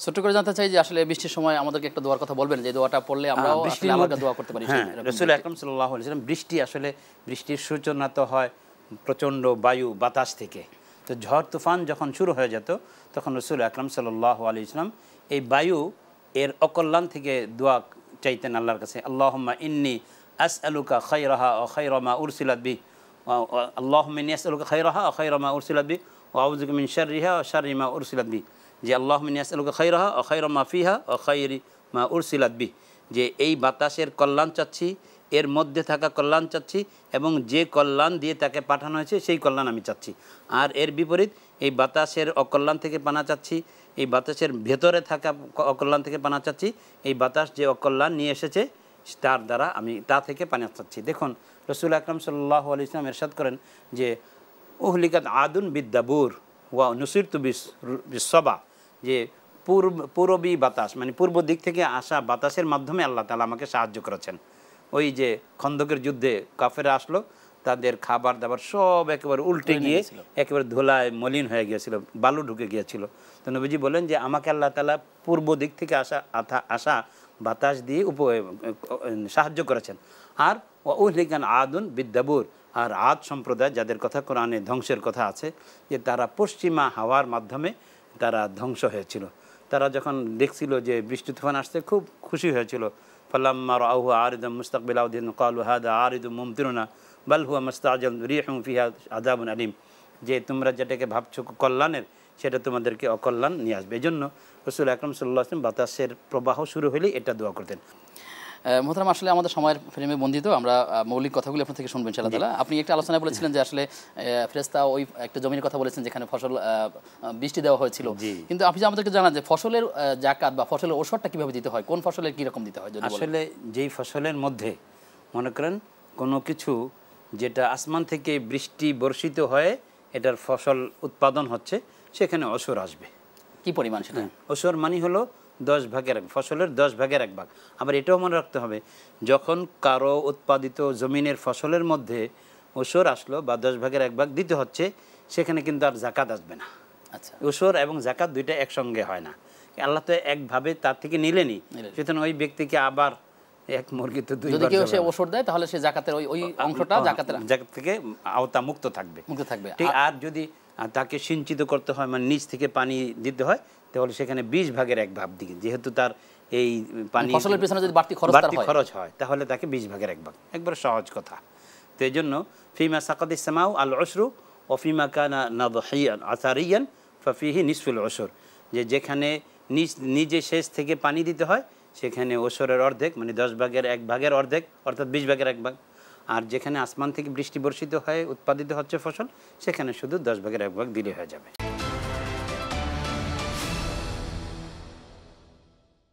ছোট করে জানতে চাই যে আসলে বৃষ্টির সময় আমাদেরকে একটা দোয়ার কথা বলবেন, যে দোয়াটা পড়লে আমরাও আসলে আল্লাহকে দোয়া করতে পারি। হ্যাঁ, রাসূল আকরাম সাল্লাল্লাহু আলাইহি ওয়াসাল্লাম বৃষ্টির সূচনা তো হয় প্রচণ্ড বায়ু বাতাস থেকে। তো ঝড় তুফান যখন শুরু হয়ে যেত তখন রাসূল আকরাম সাল্লাল্লাহু আলাইহি ওয়াসাল্লাম এই বায়ু এর অকল্যাণ থেকে দোয়া চাইতেন আল্লাহর কাছে। আল্লাহুম্মা ইন্নী আসআলুকা খায়রাহা ওয়া খায়রা মা উরসিলাত বিহি, আল্লাহুম্মা ইন্নী আসআলুকা খায়রাহা ওয়া খায়রা মা উরসিলাত বিহি ওয়া আউযু বিকা মিন শাররিহা ওয়া শাররি মা উরসিলাত বিহি। যে আল্লাহুম্মা ইন্নী আসআলুকা খায়রাহা ওয়া খায়রা মা ফিহা ওয়া খায়রি মা উরসিলাত বিহি, যে এই বাতাসের কল্যাণ চাচ্ছি, এর মধ্যে থাকা কল্যাণ চাচ্ছি, এবং যে কল্যাণ দিয়ে তাকে পাঠানো হয়েছে সেই কল্যাণ আমি চাচ্ছি। আর এর বিপরীত এই বাতাসের অকল্যাণ থেকে পানা চাচ্ছি, এই বাতাসের ভেতরে থাকা অকল্যাণ থেকে পানা চাচ্ছি, এই বাতাস যে অকল্যাণ নিয়ে এসেছে তার দ্বারা আমি তা থেকে পানা চাচ্ছি। দেখুন রাসূল আকরাম সাল্লাল্লাহু আলাইহি ওয়াসাল্লাম ইরশাদ করেন যে উহলিকাত আদুন বিদ্দাবুর ওয়া নুসিরতু বিসসবা, যে পূর্বী বাতাস মানে পূর্ব দিক থেকে আসা বাতাসের মাধ্যমে আল্লাহ তাআলা আমাকে সাহায্য করেছেন। ওই যে খন্দকের যুদ্ধে কাফেররা আসলো, তাদের খাবার দাবার সব একেবারে উল্টে গিয়ে একেবারে ধুলায় মলিন হয়ে গিয়েছিল, বালু ঢুকে গিয়েছিল। তো নবীজি বলেন যে আমাকে আল্লাহ তাআলা পূর্ব দিক থেকে আসা বাতাস দিয়ে সাহায্য করেছেন। আর উহলিকান আদুন বিদ্দাবুর, আর আদ সম্প্রদায় যাদের কথা কোরআনে ধ্বংসের কথা আছে, যে তারা পশ্চিমা হাওয়ার মাধ্যমে তারা ধ্বংস হয়েছিল। তারা যখন দেখছিল যে বৃষ্টি তুফান আসছে খুব খুশি হয়েছিল। ফালাম্মা রাআহু আরিদাম মুস্তাকবিলা আওদিয়ান ক্বালু হাযা আরিদুম মুমতিরুনা বাল হুয়া মাস্তাআজাল রিহুম ফিহা আযাবুন আলীম, যে তোমরা যেটাকে ভাবছো কল্যাণের সেটা তোমাদেরকে অকল্যাণ নিয়ে আসবে। এই জন্য রাসূল আকরাম সাল্লাল্লাহু আলাইহি ওয়াসাল্লাম বাতাসের প্রবাহ শুরু হলেই এটা দোয়া করতেন। মোহতারাম, আসলে আমাদের সময়ের ফ্রেমে বন্ধিত, আমরা মৌলিক কথাগুলি আপনার থেকে শুনবেন ইনশাআল্লাহ তাআলা। আপনি একটা আলোচনা বলেছিলেন যে আসলে ফেরেশতা ওই একটা জমির কথা বলেছেন যেখানে ফসল বৃষ্টি দেওয়া হয়েছিল, কিন্তু আপনি আমাদেরকে জানান যে ফসলের যাকাত বা ফসলের ওষুধটা কিভাবে দিতে হয়, কোন ফসলের কি রকম দিতে হয়? আসলে যেই ফসলের মধ্যে মনে করেন কোনো কিছু যেটা আসমান থেকে বৃষ্টি বর্ষিত হয়ে এটার ফসল উৎপাদন হচ্ছে, সেখানে অসর আসবে। কি পরিমাণ সেটা? অসর মানে হলো 10 ভাগের এক, ফসলের 10 ভাগের 1 ভাগ। আবার এটাও মনে রাখতে হবে, যখন কারো উৎপাদিত জমিনের ফসলের মধ্যে ওসর আসলো বা 10 ভাগের 1 ভাগ দিতে হচ্ছে, সেখানে কিন্তু আর জাকাত আসবে না। আচ্ছা, ওসর এবং জাকাত দুইটা একসঙ্গে হয় না। আল্লাহ তো একভাবে তার থেকে নিলেনি, সুতরাং ওই ব্যক্তিকে আবার এক মুরগি তো দুইবার, যদি কেউ সে ওসর দেয় তাহলে সে জাকাতের ওই অংশটা জাকাত থেকে আওতা মুক্ত থাকবে। ঠিক, আর যদি তাকে সিঞ্চিত করতে হয় মানে নিচ থেকে পানি দিতে হয়, তাহলে সেখানে 20 ভাগের 1 ভাগ দিকে, যেহেতু তার এই পানি ফসলের পেছনে যদি বাড়তি খরচ হয় তাহলে তাকে 20 ভাগের 1 ভাগ, একবার সহজ কথা। তো এই জন্য ফিমা সাকাতিস সামাউ আল উশরু ও ফিমা কানা নাদহিয়ান আসারিয়ান ফাফিহি নিসফুল উশর, যে যেখানে নিজে শেষ থেকে পানি দিতে হয় সেখানে ওসরের অর্ধেক মানে 10 ভাগের 1 ভাগের অর্ধেক, অর্থাৎ 20 ভাগের 1 ভাগ। আর যেখানে আসমান থেকে বৃষ্টি বর্ষিত হয়ে উৎপাদিত হচ্ছে ফসল, সেখানে শুধু 10 ভাগের 1 ভাগ দিলে হয়ে যাবে।